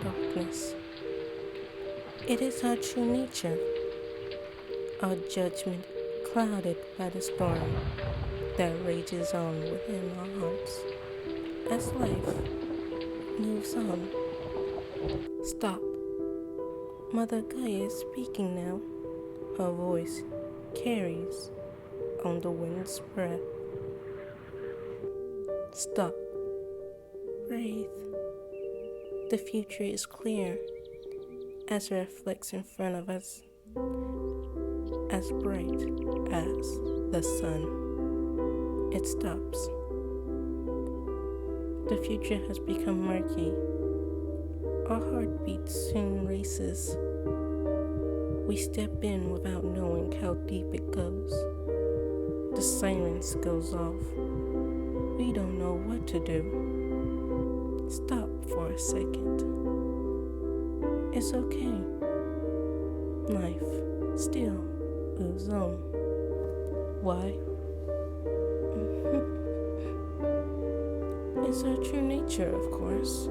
darkness. It is our true nature, our judgment clouded by the storm that rages on within our hearts as life moves on. Stop. Mother Gaia is speaking now. Her voice carries on the wind's breath. Stop. Breathe. The future is clear as it reflects in front of us, as bright as the sun. It stops. The future has become murky. Our heartbeat soon races. We step in without knowing how deep it goes. The silence goes off. We don't know what to do. Stop for a second. It's okay. Life still moves on. Why? It's our true nature, of course.